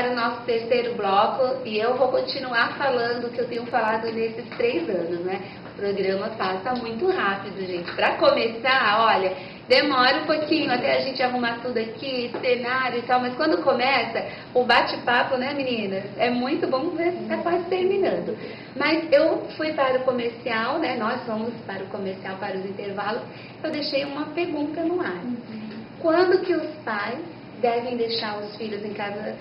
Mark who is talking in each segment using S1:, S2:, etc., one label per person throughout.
S1: para o nosso terceiro bloco e eu vou continuar falando o que eu tenho falado nesses 3 anos, né? O programa passa muito rápido, gente. Para começar, olha, demora um pouquinho até a gente arrumar tudo aqui, cenário e tal, mas quando começa o bate-papo, né, meninas? É muito bom ver que está quase terminando. Mas eu fui para o comercial, né? Nós fomos para o comercial, para os intervalos. Eu deixei uma pergunta no ar. Quando que os pais devem deixar os filhos em casa,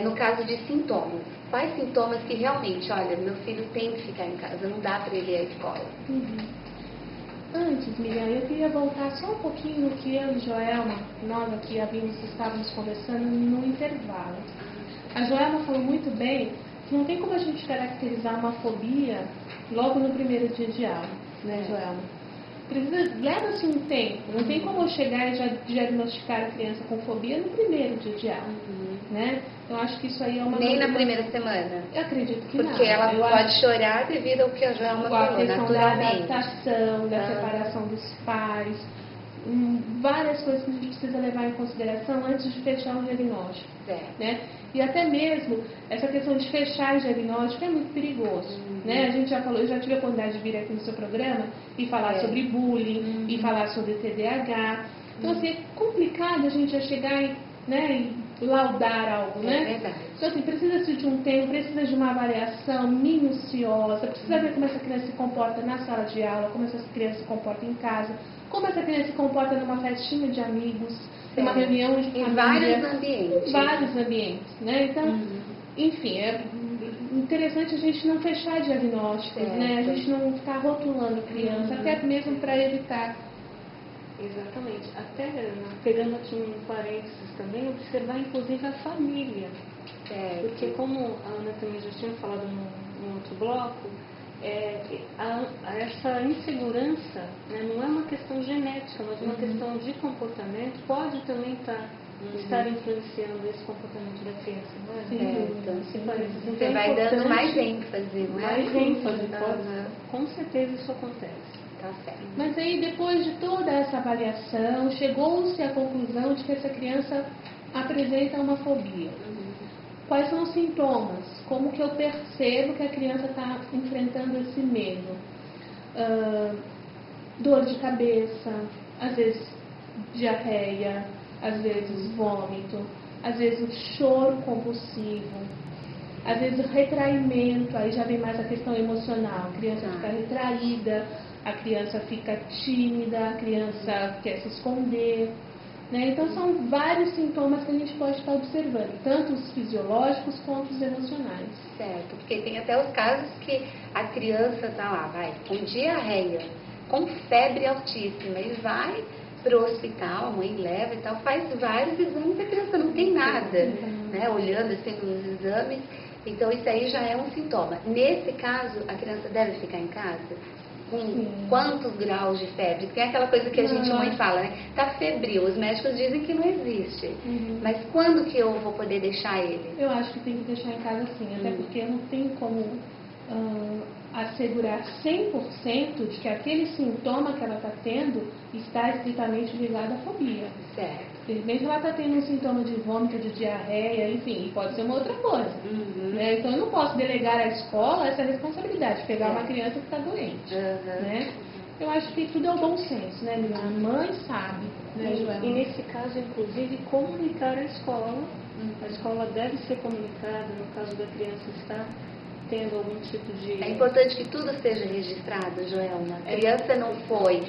S1: no caso de sintomas? Quais sintomas que realmente, olha, meu filho tem que ficar em casa, não dá para ele ir à escola?
S2: Antes, Miriam, eu queria voltar só um pouquinho no que eu e Joelma, nós aqui estávamos conversando no intervalo. A Joelma falou muito bem que não tem como a gente caracterizar uma fobia logo no primeiro dia de aula, né, Joelma? Leva-se um tempo, não tem como eu chegar e já diagnosticar a criança com fobia no primeiro dia de aula, né? Então acho que isso aí é uma...
S1: Nem na primeira semana?
S2: Eu acredito que
S1: porque
S2: não.
S1: Porque ela pode chorar devido ao que a Joelma falou,
S2: naturalmente. A questão da adaptação, da separação dos pais, várias coisas que a gente precisa levar em consideração antes de fechar o diagnóstico, né? E até mesmo essa questão de fechar o diagnóstico é muito perigoso, né? A gente já falou, eu já tive a oportunidade de vir aqui no seu programa e falar sobre bullying, e falar sobre TDAH. Então, assim, é complicado a gente já chegar e laudar algo, né?
S1: É verdade.
S2: Então, assim, precisa-se de um tempo, precisa de uma avaliação minuciosa, precisa ver como essa criança se comporta na sala de aula, como essa criança se comporta em casa, como essa criança se comporta numa festinha de amigos, numa reunião de família.
S1: Em vários ambientes.
S2: Né? Então, enfim, é interessante a gente não fechar diagnósticos, né? A gente não ficar rotulando a criança, até mesmo para evitar.
S3: Exatamente. Até pegando aqui um parênteses também, observar inclusive a família. Porque como a Ana também já tinha falado no outro bloco, essa insegurança, né, não é uma questão genética, mas uma questão de comportamento, pode também estar influenciando esse comportamento da criança, não é?
S1: Então, você vai dando mais ênfase, não é?
S3: Mais ênfase, com certeza isso acontece.
S1: Tá certo.
S2: Mas aí, depois de toda essa avaliação, chegou-se à conclusão de que essa criança apresenta uma fobia. Quais são os sintomas? Como que eu percebo que a criança está enfrentando esse medo? Dor de cabeça, às vezes diarreia, às vezes vômito, às vezes choro compulsivo, às vezes retraimento, aí já vem mais a questão emocional. A criança fica retraída, a criança fica tímida, a criança quer se esconder. Né? Então, são vários sintomas que a gente pode estar observando, tanto os fisiológicos quanto os emocionais.
S1: Certo, porque tem até os casos que a criança está lá, com diarreia, com febre altíssima, e vai para o hospital, a mãe leva e tal, faz vários exames, a criança não tem nada, né? Olhando assim nos exames, então isso aí já é um sintoma. Nesse caso, a criança deve ficar em casa? Com quantos graus de febre? Tem aquela coisa que a gente muito fala, né? Tá febril, os médicos dizem que não existe. Mas quando que eu vou poder deixar ele?
S2: Eu acho que tem que deixar em casa sim, até porque não tem como assegurar 100% de que aquele sintoma que ela está tendo está estritamente ligado à fobia.
S1: Certo.
S2: Simplesmente ela está tendo um sintoma de vômito, de diarreia, enfim, pode ser uma outra coisa. Né? Então eu não posso delegar à escola essa responsabilidade, de pegar uma criança que está doente. Né? Eu acho que tudo é o bom senso, né, Liliana? A mãe sabe, né, Joelma?
S3: E nesse caso, inclusive, comunicar a escola. A escola deve ser comunicada no caso da criança estar tendo algum tipo de...
S1: É importante que tudo seja registrado, Joelma. A criança não foi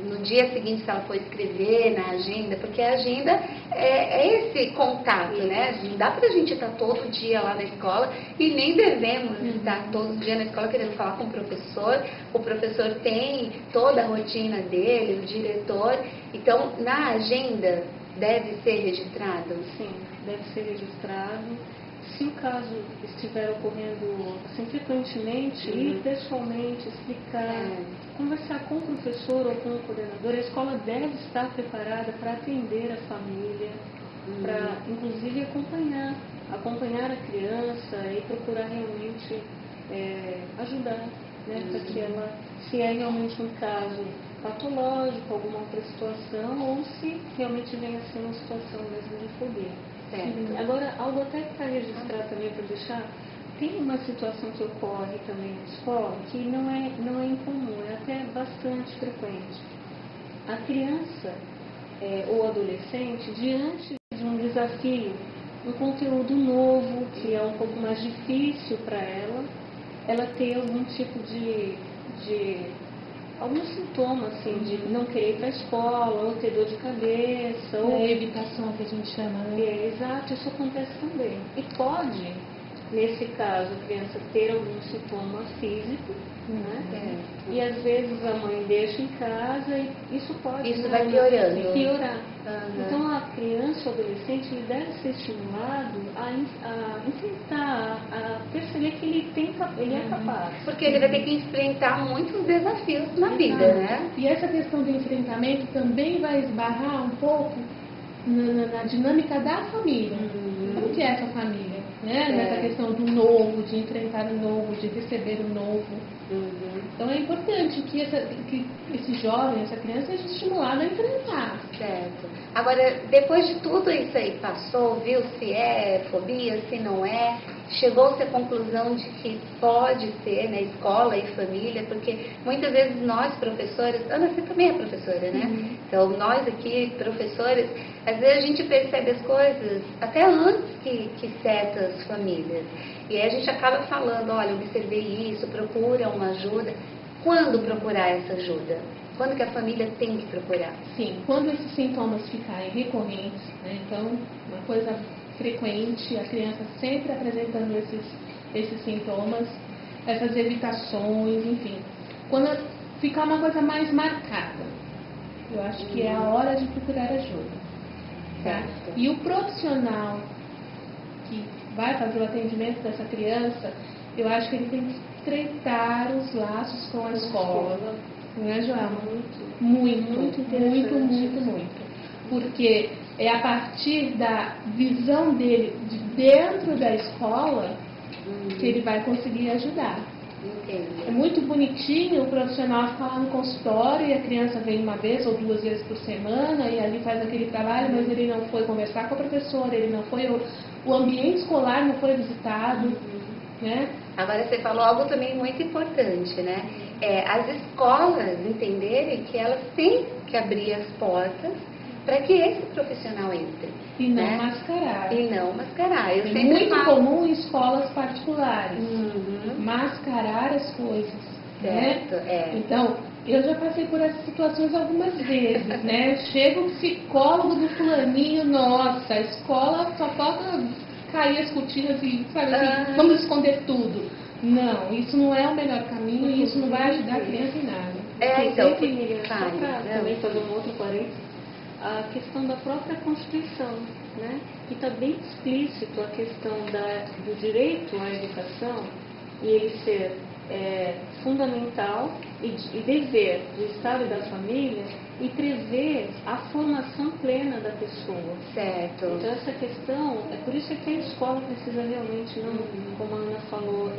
S1: no dia seguinte, se ela for escrever na agenda, porque a agenda é esse contato, né? Não dá pra gente estar todo dia lá na escola e nem devemos estar todo dia na escola querendo falar com o professor tem toda a rotina dele, o diretor, então na agenda deve ser registrado?
S3: Sim, deve ser registrado. Se o caso estiver ocorrendo assim, frequentemente, ir pessoalmente, explicar, conversar com o professor ou com o coordenador, a escola deve estar preparada para atender a família, para inclusive acompanhar a criança e procurar realmente ajudar, né, para que ela, se é realmente um caso patológico, alguma outra situação, ou se realmente vem a ser uma situação mesmo de fobia.
S1: Certo.
S3: Agora, algo até para registrar também, para deixar, tem uma situação que ocorre também na escola que não é incomum, é até bastante frequente. A criança ou adolescente, diante de um desafio, um conteúdo novo, que é um pouco mais difícil para ela tem algum tipo de algum sintoma, assim, de não querer ir para a escola, ou ter dor de cabeça, ou
S2: evitação que a gente chama, né?
S3: Exato, isso acontece também. E pode, nesse caso, a criança ter algum sintoma físico, né? E às vezes a mãe deixa em casa e isso pode
S1: vai piorando.
S3: Piorar. Então a criança ou adolescente ele deve ser estimulado a enfrentar, a perceber que ele é capaz.
S1: Porque ele vai ter que enfrentar muitos desafios na vida, né?
S2: E essa questão do enfrentamento também vai esbarrar um pouco na dinâmica da família. Como que é essa família? Né? Nessa questão do novo, de enfrentar o novo, de receber o novo. Então é importante que esse jovem, essa criança seja estimulado a enfrentar.
S1: Certo. Agora, depois de tudo isso aí passou, viu se é fobia, se não é, chegou-se à conclusão de que pode ser, né, escola e família, porque muitas vezes nós, professores, Ana, você também é professora, né? Então, nós aqui, professores, às vezes a gente percebe as coisas até antes que certas famílias. E aí a gente acaba falando, olha, observei isso, procura uma ajuda. Quando procurar essa ajuda? Quando que a família tem que procurar?
S2: Sim, quando esses sintomas ficarem recorrentes, né? Então, uma coisa frequente, a criança sempre apresentando esses sintomas, essas evitações, enfim. Quando ficar uma coisa mais marcada, eu acho que é a hora de procurar ajuda. Tá? E o profissional que vai fazer o atendimento dessa criança, eu acho que ele tem que estreitar os laços com a escola. Não é, Joelma? Muito. Porque é a partir da visão dele de dentro da escola que ele vai conseguir ajudar.
S1: Entendi.
S2: É muito bonitinho o profissional ficar lá no consultório e a criança vem uma vez ou 2 vezes por semana e ali faz aquele trabalho, mas ele não foi conversar com a professora, ele não foi, o ambiente escolar não foi visitado, né?
S1: Agora você falou algo também muito importante, né? As escolas entenderem que elas têm que abrir as portas para que esse profissional entre.
S2: E não
S1: né?
S2: mascarar.
S1: E não mascarar. Eu
S2: É
S1: sempre
S2: muito
S1: falo...
S2: comum em escolas particulares mascarar as coisas.
S1: Certo,
S2: né? Então, eu já passei por essas situações algumas vezes, né? Chega o psicólogo do fulaninho, nossa, a escola só falta cair as cortinas e, sabe assim, vamos esconder tudo. Não, isso não é o melhor caminho e isso não vai ajudar a criança em nada.
S1: Então,
S3: só para também fazer um outro parênteses, a questão da própria Constituição, né? Que está bem explícito a questão do direito à educação e ele ser fundamental e dever do Estado e da família e prever a formação plena da pessoa.
S1: Certo.
S3: Então essa questão, é por isso que a escola precisa realmente, não, como a Ana falou,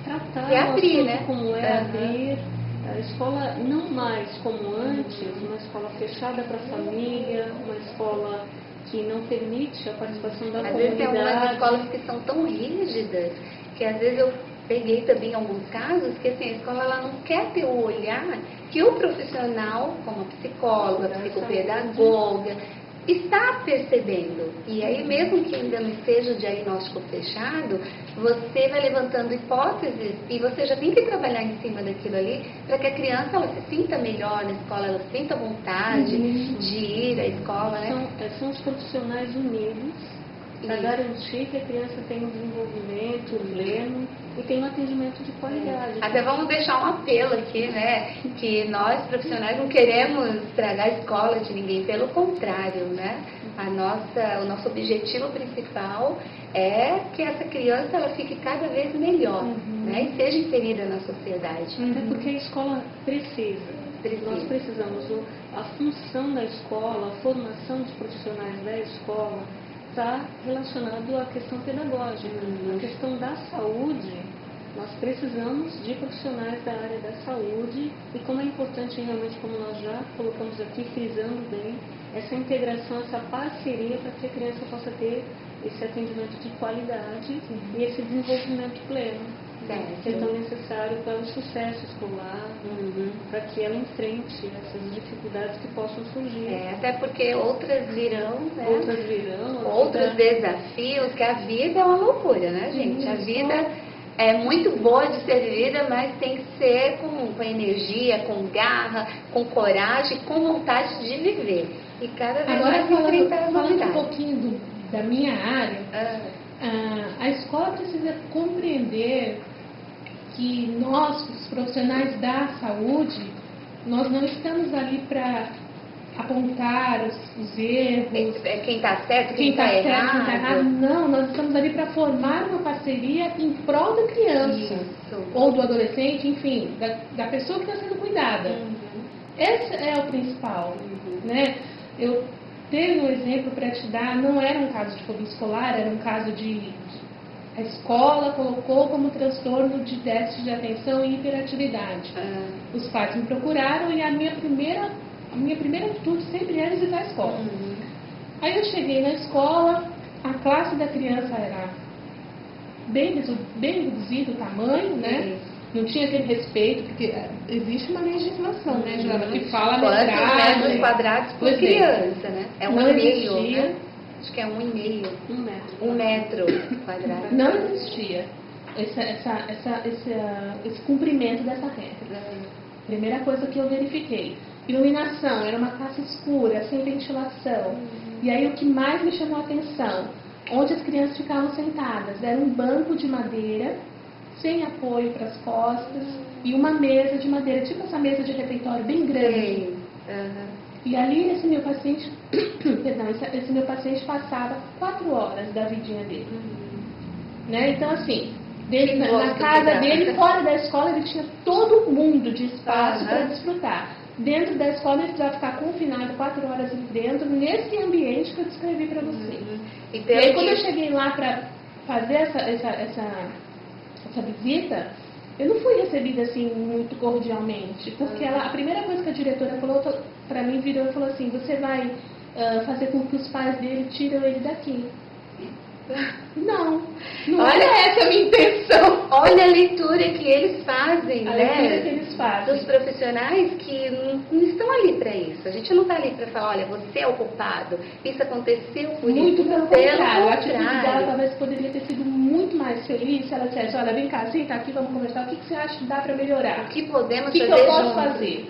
S3: tratar
S1: e abrir,
S3: o assunto
S1: né?
S3: como abrir. A escola não mais como antes, uma escola fechada para a família, uma escola que não permite a participação da comunidade.
S1: Às vezes tem algumas escolas que são tão rígidas que às vezes eu peguei também alguns casos que assim, a escola ela não quer ter o olhar que o profissional, como a psicóloga, a psicopedagoga, está percebendo. E aí, mesmo que ainda não esteja o diagnóstico fechado, você vai levantando hipóteses e você já tem que trabalhar em cima daquilo ali para que a criança ela se sinta melhor na escola, ela sinta vontade de ir à escola, né?
S3: São os profissionais unidos para garantir que a criança tenha um desenvolvimento pleno e tenha um atendimento de qualidade.
S1: Até vamos deixar um apelo aqui, né? Que nós, profissionais, não queremos estragar a escola de ninguém, pelo contrário, né? O nosso objetivo principal é que essa criança ela fique cada vez melhor, né? E seja inserida na sociedade.
S3: Até porque a escola precisa. Nós precisamos, a função da escola, a formação dos profissionais da escola está relacionado à questão pedagógica. A questão da saúde Nós precisamos de profissionais da área da saúde e como é importante realmente, como nós já colocamos aqui, frisando bem, essa integração, essa parceria para que a criança possa ter esse atendimento de qualidade e esse desenvolvimento pleno, que é tão necessário para o sucesso escolar, para que ela enfrente essas dificuldades que possam surgir.
S1: Até porque outras virão, né? Outros desafios, que a vida é uma loucura, né, gente? A vida é muito boa de ser vivida, mas tem que ser com energia, com garra, com coragem, com vontade de viver. E cada vez mais enfrentar as novidades.
S2: Falando um pouquinho da minha área, a escola precisa compreender que nós, os profissionais da saúde, nós não estamos ali para apontar os erros.
S1: Quem está certo, quem está errado.
S2: Não, nós estamos ali para formar uma parceria em prol da criança. Isso. Ou do adolescente, enfim, da pessoa que está sendo cuidada. Esse é o principal. Né? Eu tenho um exemplo para te dar, não era um caso de fobia escolar, era um caso de... A escola colocou como transtorno de déficit de atenção e hiperatividade. Os pais me procuraram e a minha primeira atitude sempre era visitar a escola. Aí eu cheguei na escola, a classe da criança era bem reduzido o tamanho, né? Não tinha aquele respeito, porque existe uma legislação, né, Joana, que fala
S1: quantos metros quadrados por criança, né? É 1,5, né? Acho que é 1,5. 1 metro quadrado.
S2: Não existia esse cumprimento dessa regra. Primeira coisa que eu verifiquei. Iluminação, era uma casa escura, sem ventilação. E aí o que mais me chamou a atenção, onde as crianças ficavam sentadas, era um banco de madeira, sem apoio para as costas, e uma mesa de madeira, tipo essa mesa de refeitório bem grande. E ali esse meu paciente, esse meu paciente passava 4 horas da vidinha dele. Né? Então assim, na casa dele, fora da escola, ele tinha todo mundo de espaço para desfrutar. Dentro da escola ele precisava ficar confinado 4 horas dentro, nesse ambiente que eu descrevi para você. E aí quando eu cheguei lá para fazer essa visita, eu não fui recebida assim muito cordialmente, porque a primeira coisa que a diretora falou para mim, virou e falou assim: você vai fazer com que os pais dele tirem ele daqui. Não é essa a minha intenção.
S1: Olha a leitura que eles fazem,
S2: leitura que eles fazem.
S1: Dos profissionais que não estão ali para isso. A gente não está ali para falar, olha, você é o culpado, isso aconteceu por
S2: muito
S1: isso.
S2: Pelo contrário. A atitude dela talvez poderia ter sido muito mais feliz se ela dissesse: olha, vem cá, senta aqui, vamos conversar, o que você acha que dá para melhorar?
S1: O que podemos fazer?
S2: O que eu posso fazer?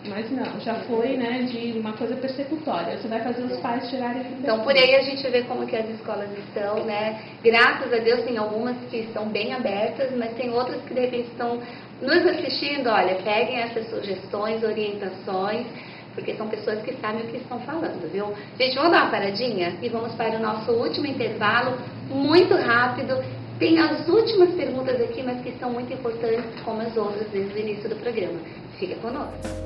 S1: Mas
S2: não, já foi, né, de uma coisa persecutória. Você vai fazer os pais tirarem aquilo.
S1: Então, por aí a gente vê como que as escolas estão, né? Graças a Deus tem algumas que estão bem abertas, mas tem outras que de repente estão nos assistindo. Olha, peguem essas sugestões, orientações, porque são pessoas que sabem o que estão falando, viu? Gente, vamos dar uma paradinha e vamos para o nosso último intervalo, muito rápido. Tem as últimas perguntas aqui, mas que são muito importantes, como as outras desde o início do programa. Fica conosco.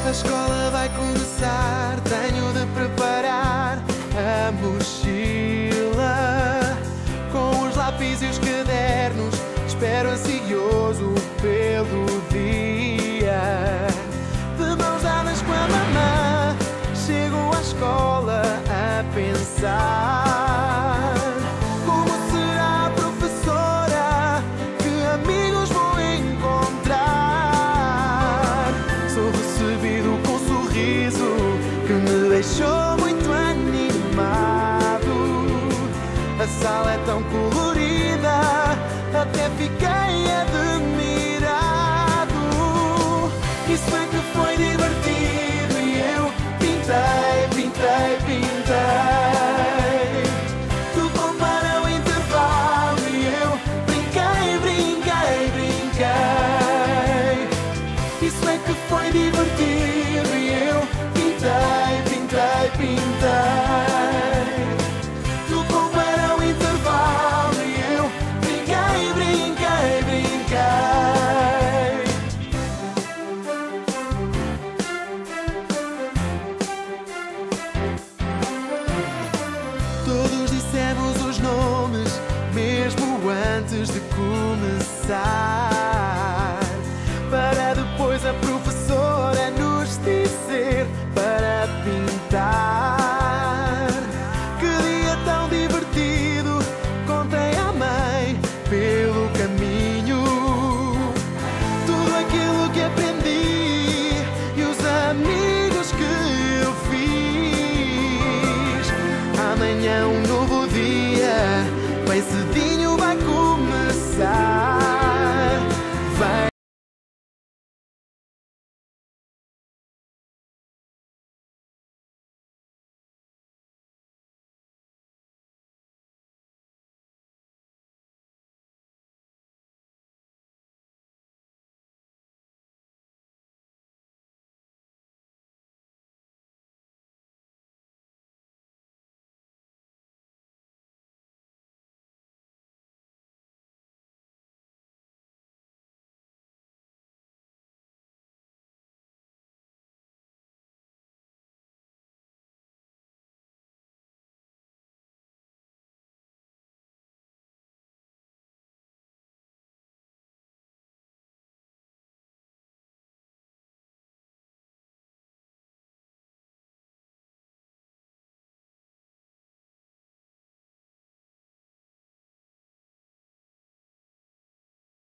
S4: A escola vai começar, tenho de preparar a mochila com os lápis e os cadernos. Espero ansioso pelo dia. De mãos dadas com a mamã, chego à escola a pensar: como será a professora? Que amigos vou encontrar? Sou recebido com um sorriso que me deixou muito A sala é tão colorida, até fiquei admirado. Isso é que foi divertido e eu pintei, pintei, pintei. Tudo para o intervalo e eu brinquei, brinquei, brinquei. Isso é que foi divertido e eu pintei, pintei, pintei. Tudo para o intervalo e eu brinquei, brinquei, brinquei. Todos dissemos os nomes, mesmo antes de começar, para depois a professora nos dizer para pintar. Que dia tão divertido, contei à mãe pelo caminho tudo aquilo que aprendi e os amigos que eu fiz. Amanhã um novo dia, vai-se